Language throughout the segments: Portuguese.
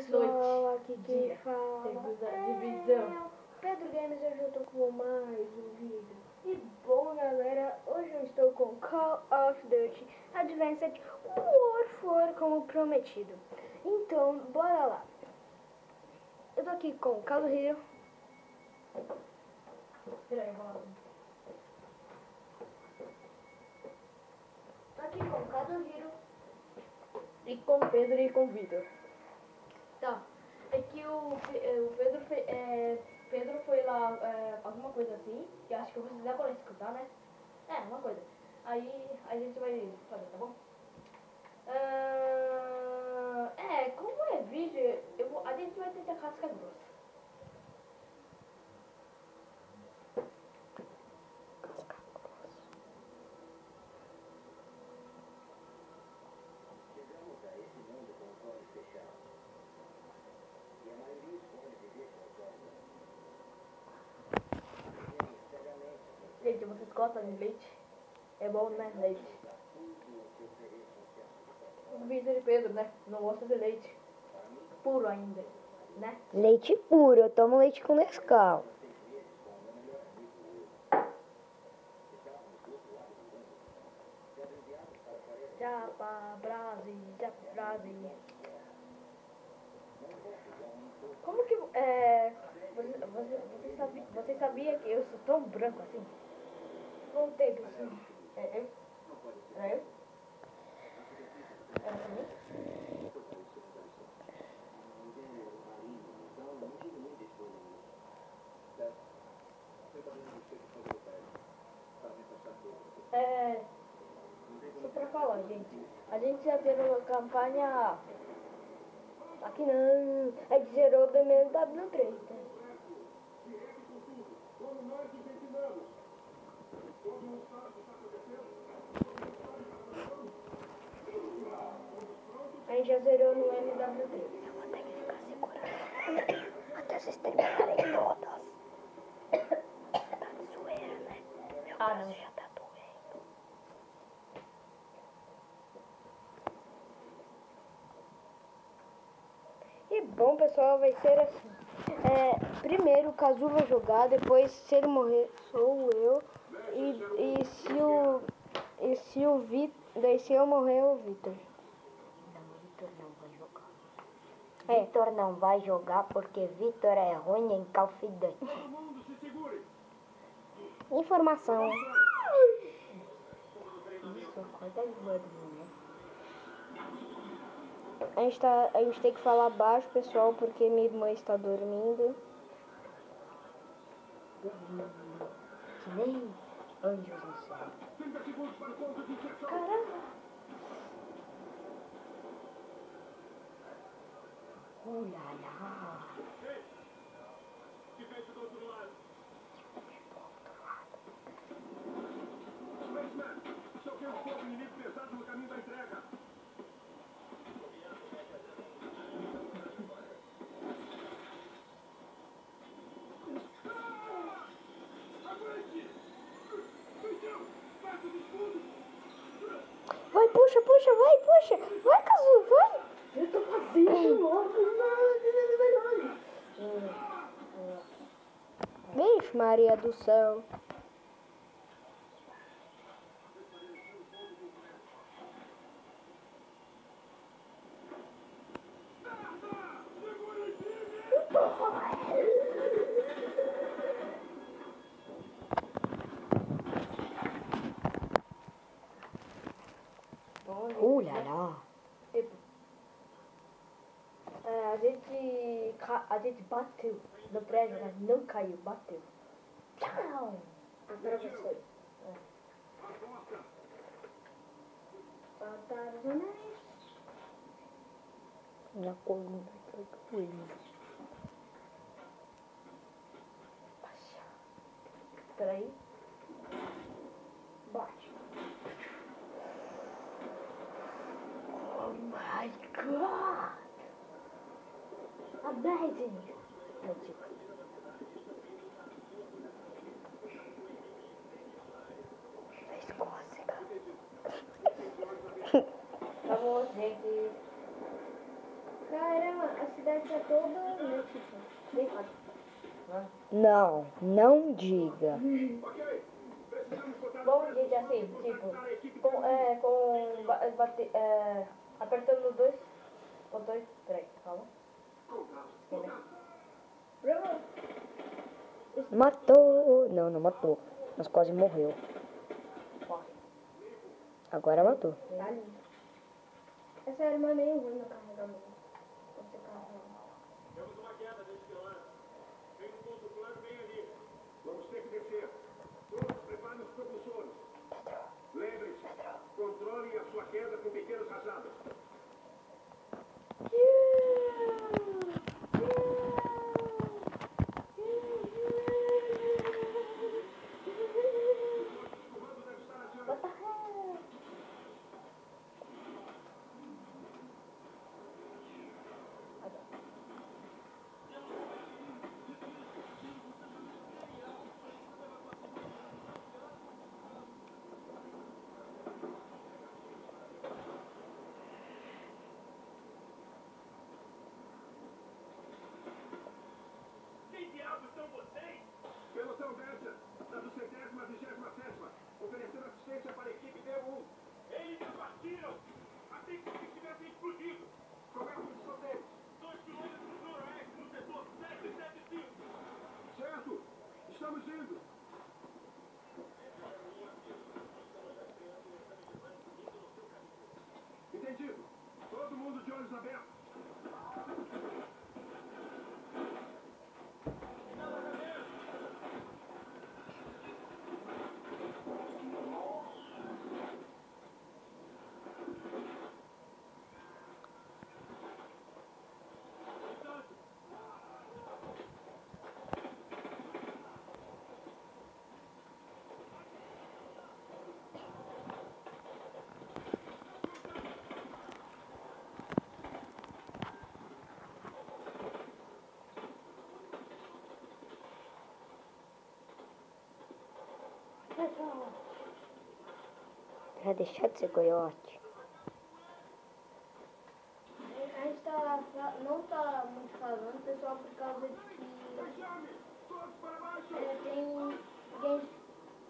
pessoal, aqui quem Dia. fala Segunda divisão. Pedro Games. Hoje eu tô com mais um vídeo. E bom galera, hoje eu estou com Call of Duty Advanced Warfare como prometido. Então, bora lá. Eu tô aqui com o Caso Rio. Peraí, eu vou lá. Tô aqui com o Caso Rio. E com o Pedro e com o Vitor. Tá. É que o Pedro foi lá, alguma coisa assim, que acho que vocês já podem escutar, né? É, uma coisa. Aí a gente vai fazer, tá bom? Como é vídeo, a gente vai tentar casca grossa. Chegamos a esse mundo com os olhos fechados. E a maioria escolhe viver com os olhos abertos. Cegamente, Gente, vocês gostam de leite? É bom, né? Leite. tudo o que ofereça um senso de satisfação. O Vitor e Pedro, né? Não gostam de leite. Puro ainda, né? Leite puro, eu tomo leite com Nescau. 6 meses com o meu melhor amigo eu. Estávamos do outro lado do mundo, sendo enviados para a Coreia. Japa, Brasil, Japa, Brasil. Não poucos homens todos. Como que, você sabia que eu sou tão branco assim? Voltei, pessoal. É eu? É eu? É eu? Só pra falar, gente. A gente já zerou a campanha. Aqui não. A gente zerou o BMW3, né? A gente já zerou no MW3. Eu vou ter que ficar segurando até vocês terminarem todas. Tá de zoeira, né? Meu braço já tá doendo. E bom, pessoal, vai ser assim. Primeiro o Cazu vai jogar, depois se ele morrer sou eu. Daí se eu morrer é o Vitor. Não, Vitor não vai jogar. É. Vitor não vai jogar porque Vitor é ruim em Call of Duty. Informação. Isso, corta as duas, né? A gente tem que falar baixo, pessoal, porque minha irmã está dormindo. Que nem anjos no céu. Caramba! Ulala. Vai, puxa, puxa, vai, puxa! Vai, Cazu, vai! Eu tô fazendo louco, Vixe, Maria do céu! Ulala. Tipo, a gente bateu no prédio, mas não caiu, bateu. Tchau! Atravessou. Minha coluna tá doendo. Peraí. Bate. Oh my god! Amazing! Não digo. Fez cócega. Vamos, gente. Caramba, cidade tá toda notícia. Bem fácil. Não, não diga. Vamos dizer assim, tipo, apertando os dois botões. Peraí, calma. Matou. Não, não matou. Mas quase morreu. Agora matou. Tá ali. Essa arma é meio ruim no carregamento. Você carrega. Temos uma queda neste ano. Tem um ponto plano bem ali. Vamos ter que descer. Todos preparem os propulsores. Lembrem-se, controlem a sua queda com pequenas rajadas. What the hell? Quem diabos são vocês? Pelotão Delta, da 227ª, oferecendo assistência para a equipe D1. Eles já partiram! Assim que se tivessem explodido. Qual é a posição deles? 2 quilômetros noroeste, no setor 775. Certo! Estamos indo! Entendido! Todo mundo de olhos abertos! Vai deixar de ser coiote. A gente não tá muito falando, pessoal, por causa de que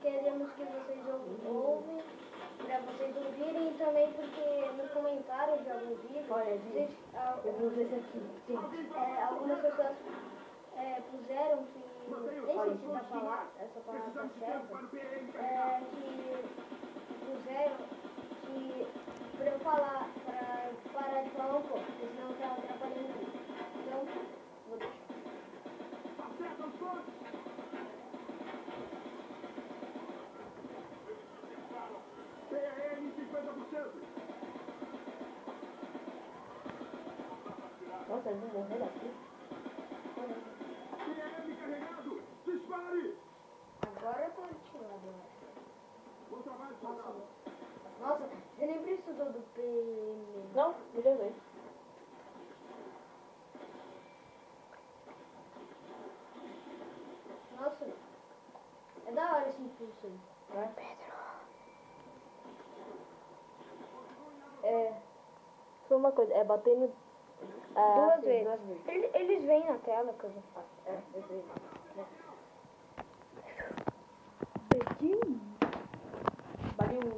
queremos que vocês ouvem, para vocês ouvirem, e também porque no comentário de algum vídeo, Eu vou ver se aqui. algumas pessoas puseram que, nem sei se essa palavra tá certa, que puseram que para eu falar, para parar de falar um pouco, porque senão tá atrapalhando muito. Então, vou deixar. PAM 50%. Nossa, eu vou morrer daqui. PAM carregado. Dispare. Agora eu tô ativado, né? Bom trabalho, soldado. Nossa, você nem precisou do PM. Não, me levei. Nossa, é da hora esse impulso aí. Vai. Foi uma coisa, bater no... Duas sim, vezes. Eles vêm na tela que eu já faço. Eu sei.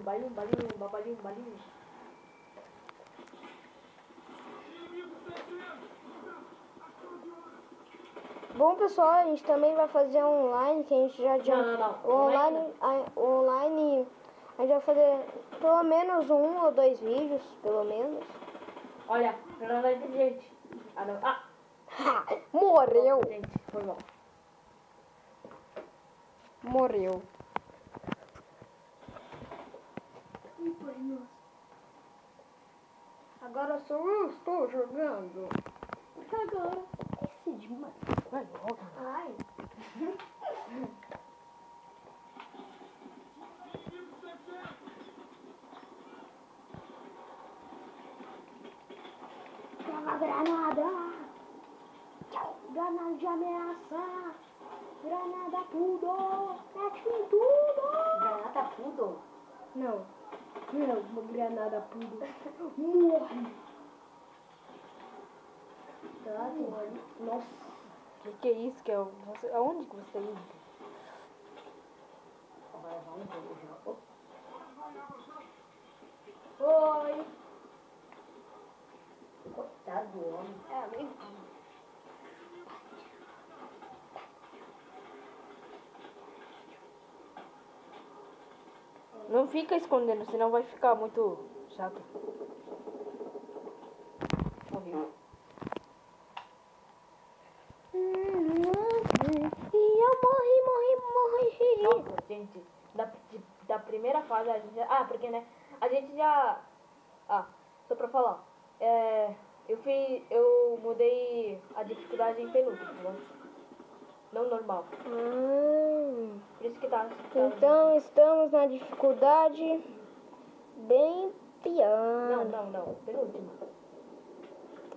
Balinho. Bom, pessoal, a gente também vai fazer online, que a gente já... Não. O online, a gente vai fazer pelo menos 1 ou 2 vídeos, pelo menos. Olha, granada inteligente. Ah, não. Ah! Ha! Morreu! Gente, foi mal. Morreu. Agora sou eu estou jogando. Agora. Esse demais. Vai logo. Ai. Toma granada. Granada de ameaça. Granada tudo. Mete em tudo. Granada tudo? Não. Não, uma granada tudo. Morre. Tá, tem um ali. Nossa. Que é isso? Que é você, aonde que você tá indo? Vai, vamos ver. Oi. Coitado do homem. É, bem. Não fica escondendo, senão vai ficar muito chato. Morreu. E eu morri. Nossa, gente, da primeira fase a gente já... Ah, porque, né, a gente já... Ah, só pra falar. Eu mudei a dificuldade em penúltimo, né? Não normal. Por isso que tá... Então estamos na dificuldade bem pior. Não, penúltima.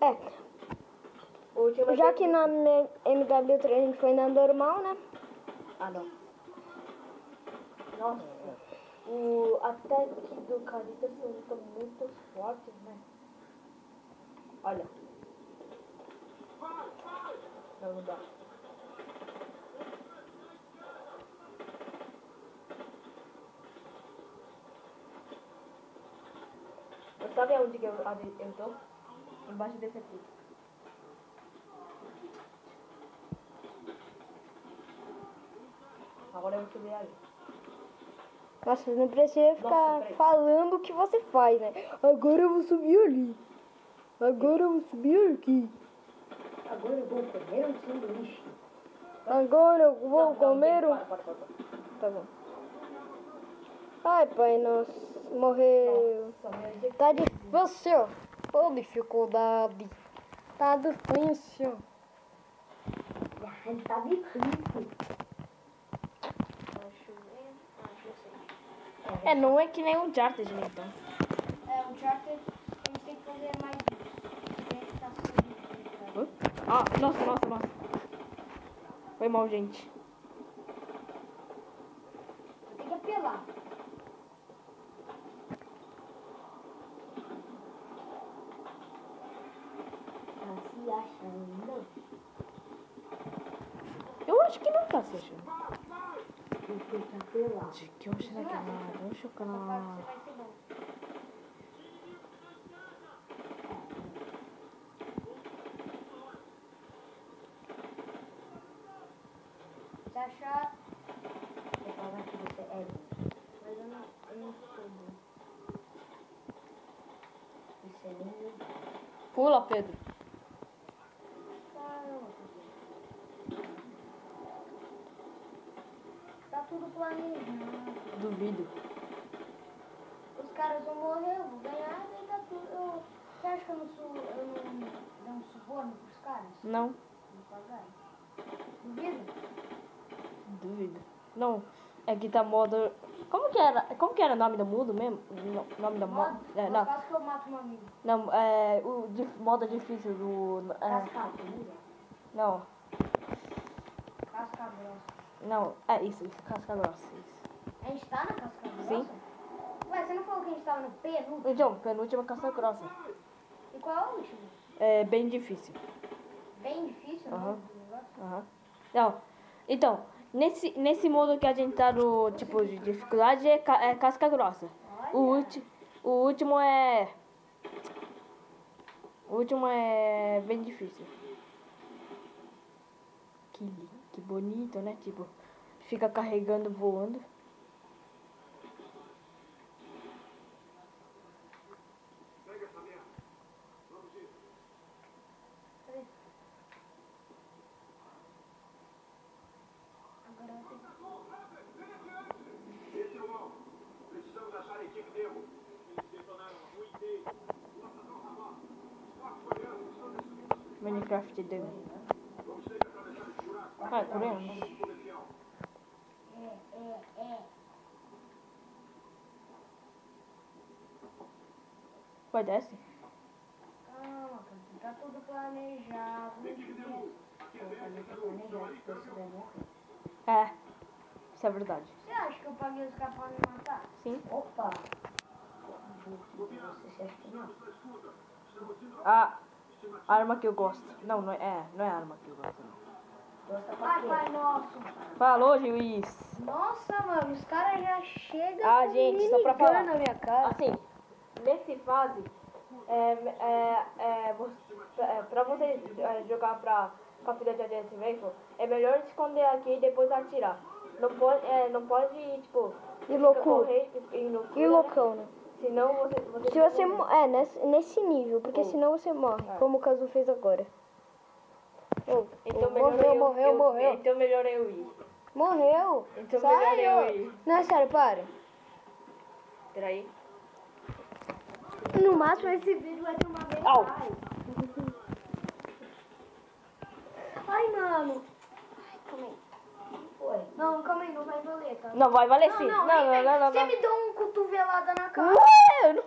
É, O último é já que penúltimo. na MW3 a gente foi na normal, né? Ah, não. Nossa, o ataque do Carita são muito fortes, né? Olha. Não dá. Mas sabe aonde que eu tô? Embaixo desse aqui. Agora eu vou subir ali. Nossa, não precisa ficar peraí. falando o que você faz, né? Agora eu vou subir ali. Agora eu vou subir aqui. Agora eu vou comer um sanduíche. Agora eu vou comer um... Para. Tá bom. Ai, pai, nossa, morreu. Nossa, meu Deus. Tá difícil. Ô, dificuldade. Tá difícil. Tá difícil. É, não é que nem um Uncharted, né, então. É, o Charter, a gente tem que fazer mais isso. Ah, nossa. Foi mal, gente. Tem que apelar. Tá se achando. Eu acho que não tá se achando. Tem que apelar. Que eu acho naquela... Deixa eu Você canal. vai ser bom. Se achar... Vou falar que você é bom. Mas eu não sou bom. Você nem me dá. Pula, Pedro. Tá tudo planejado. Duvido. Os caras vão morrer, eu vou ganhar, e tá tudo... Você acha que eu não dei um suborno pros caras? Não, Não pagar? Duvido? duvido. Não, é que tá modo... Como que era o nome do mundo mesmo? O nome da modo? É, Mas não, quase que eu mato um amigo. não, modo difícil do... Cascadura. Não, Casca grossa. não, isso, casca grossa, isso. A gente tá na casca grossa? Sim. Ué, você não falou que a gente tava no penúltimo? Então, penúltima casca grossa. E qual é o último? É bem difícil. Bem difícil, Aham. né? o negócio? Aham. Não, então, nesse modo que a gente tá no tipo de dificuldade é casca grossa. Olha. O último é... O último é bem difícil. Que bonito, né? Tipo, fica carregando, voando. Pega essa merda. Vamos ir. Agora eu tenho Esse é o alvo. Precisamos achar a equipe demo. Eles detonaram a rua inteira. Nossa, não, Ramon. Os quatro coreanos estão destruindo. Minecraft demo. Vamos ter que atravessar esse buraco. Ah, coreano. Comercial. Vai, desce. Calma, tá tudo planejado. Equipe demo. Aqui é 10, Planejado, porque você vai morrer. É, isso é verdade. Você acha que eu paguei os caras pra me matar? Sim. Opa! Você se acha que não? Ah, A arma que eu gosto. Não é a arma que eu gosto, não. Ai, pai, nossa. Falou, juiz. Nossa, mano, os caras já chegam Ah, com gente, só pra minigun falar. na minha cara. Assim, nesse fase, pra você jogar pra Capitão de Agente Rifle, é melhor esconder aqui e depois atirar. Não pode tipo, E loucura. correr e loucura, E loucão, né? Senão você Se você nesse nível, porque senão você morre, como o Kazu fez agora. Então morreu. Então melhor eu ir. Morreu. Então Sai, melhor ô. eu ir. Não, é sério, para. Peraí. No máximo esse vídeo vai ter uma vez. Au. Ai, mano. Ai, calma aí. Foi. Não, calma aí, não vai valer, tá? Não, vai valer sim. Não, Você me deu uma cotovelada na cara. Eu não...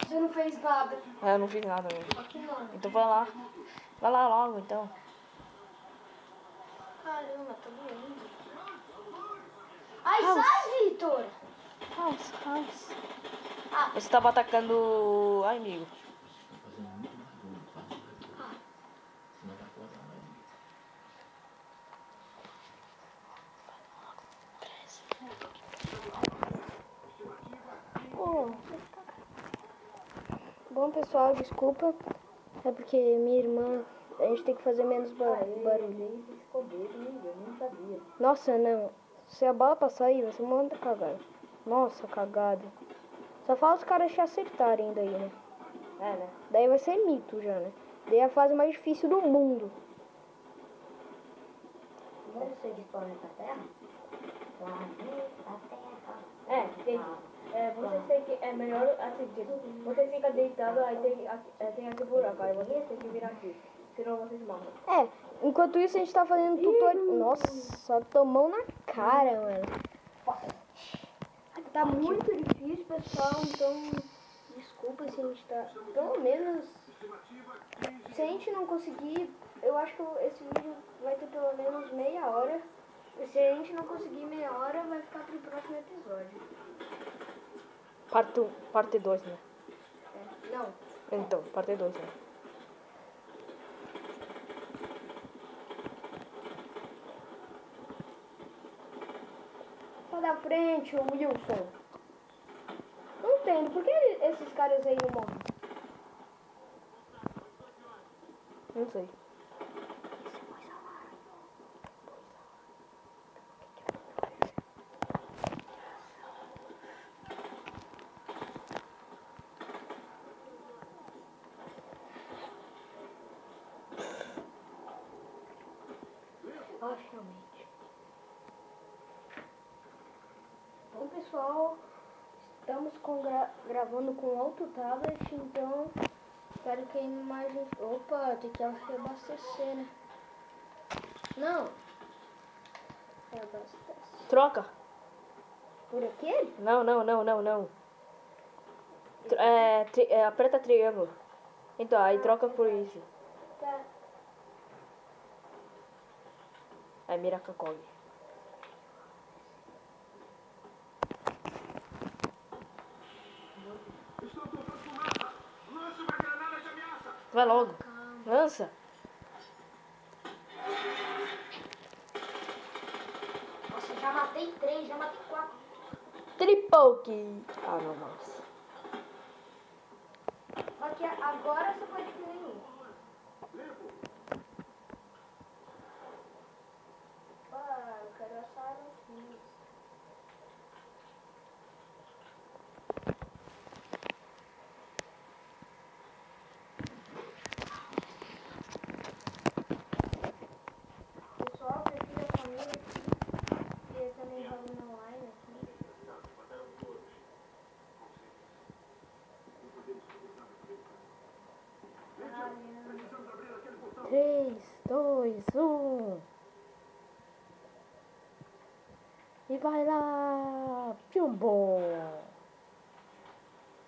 Você não fez nada. Eu não fiz nada mesmo. Aqui não. Então vai lá. Vai lá logo, então. Caramba, tá doendo. Ai, sai, Vitor! Você tava atacando... Ai, amigo. Bom, pessoal, desculpa. É porque minha irmã, a gente tem que fazer menos barulho. Eu não sabia. Nossa, não. Se a bala passar aí, você manda cagada. Nossa, cagada. Só falta os caras te acertarem daí, né? É, né? Daí vai ser mito já, né? Daí é a fase mais difícil do mundo. Vamos ser de planeta Terra? Planeta Terra. É, entendi. Você tem que... É melhor assim, tipo, você fica deitado, aí tem aqui buraco, aí você tem que vir aqui. Senão vocês morrem. É, enquanto isso a gente tá fazendo tutorial. Nossa, tomou na cara, mano. Tá muito difícil, pessoal, então desculpa se a gente tá... Pelo menos, se a gente não conseguir, eu acho que esse vídeo vai ter pelo menos meia hora. E se a gente não conseguir meia hora, vai ficar pro próximo episódio. Parte 2, né? Não. Então, parte 2, né? Sai da frente, o Wilson. Não entendo, por que esses caras aí não morrem? Não sei. Ah, finalmente. Bom, pessoal, estamos gravando com outro tablet, então espero que a imagem... Opa, tem que reabastecer, né? Não. Reabastece. Troca. Por aqui? Não. Aperta triângulo. Então, aí troca por isso. Tá. É Miracacog. Estou soltando fumaça! Lance uma granada de ameaça! Vai logo. Lança. Nossa, já matei 3, já matei 4. Tripoke. Ah, não, nossa. Só que agora você pode fazer nenhum. Ah, eu quero assar os filhos. Pessoal, prefiro a família aqui. E eu também jogo online aqui. 3, 2, 1. E vai lá. Pimbo.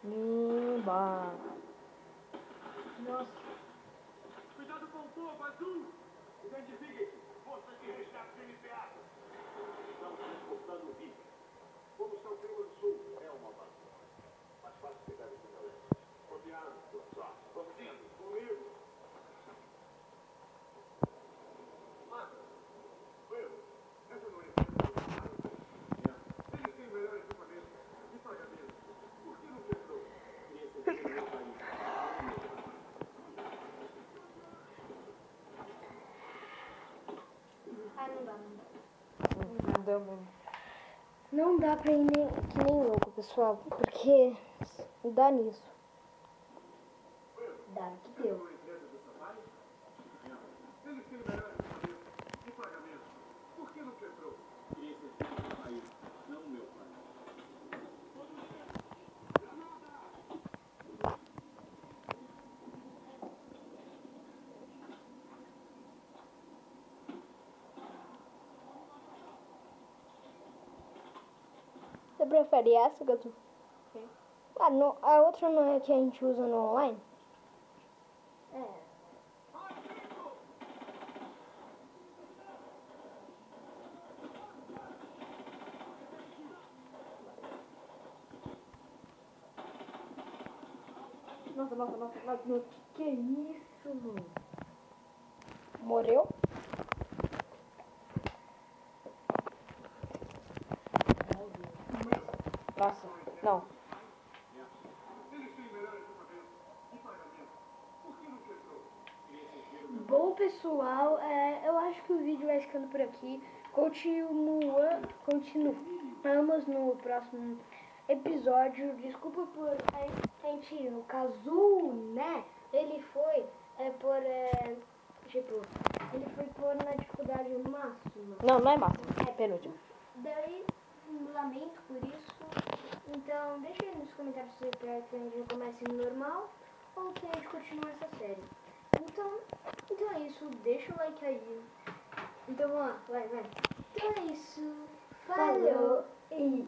Nimba. Nossa. Cuidado com o fogo azul! Identifique-se! Forças de resgate iniciadas! Estamos transportando o Rick. Como está o clima do sul? É uma bagunça. Mais fácil pegar esse galera. Copiado, sua sorte. Comigo. Mata. Will, essa não é Eles têm o melhor equipamento e pagamento. Por que não quebrou? Esse é o meu país. Ah, não dá. Não deu mesmo. Não dá pra ir que nem louco, pessoal, porque dá nisso. Dá no que deu. Eles têm o melhor equipamento e pagamento. Por que não quebrou? Esse é o meu país, não o meu país. Você prefere essa, Gato? Sim. Ah, não, a outra não é que a gente usa no online? É. Nossa, que é isso, mano? Morreu? Nossa, não. Eles têm o melhor equipamento e pagamento. Por que não quebrou? Bom, pessoal, eu acho que o vídeo vai ficando por aqui. Continuamos no próximo episódio. Desculpa por a gente, no caso, né? Ele foi ele foi por na dificuldade máxima. Não é máximo. É penúltimo. Daí, lamento por isso. Então, deixa aí nos comentários se você quer que a gente comece no normal ou que a gente continue essa série. Então é isso, deixa o like aí. Então vamos lá, vai. Então é isso, falou e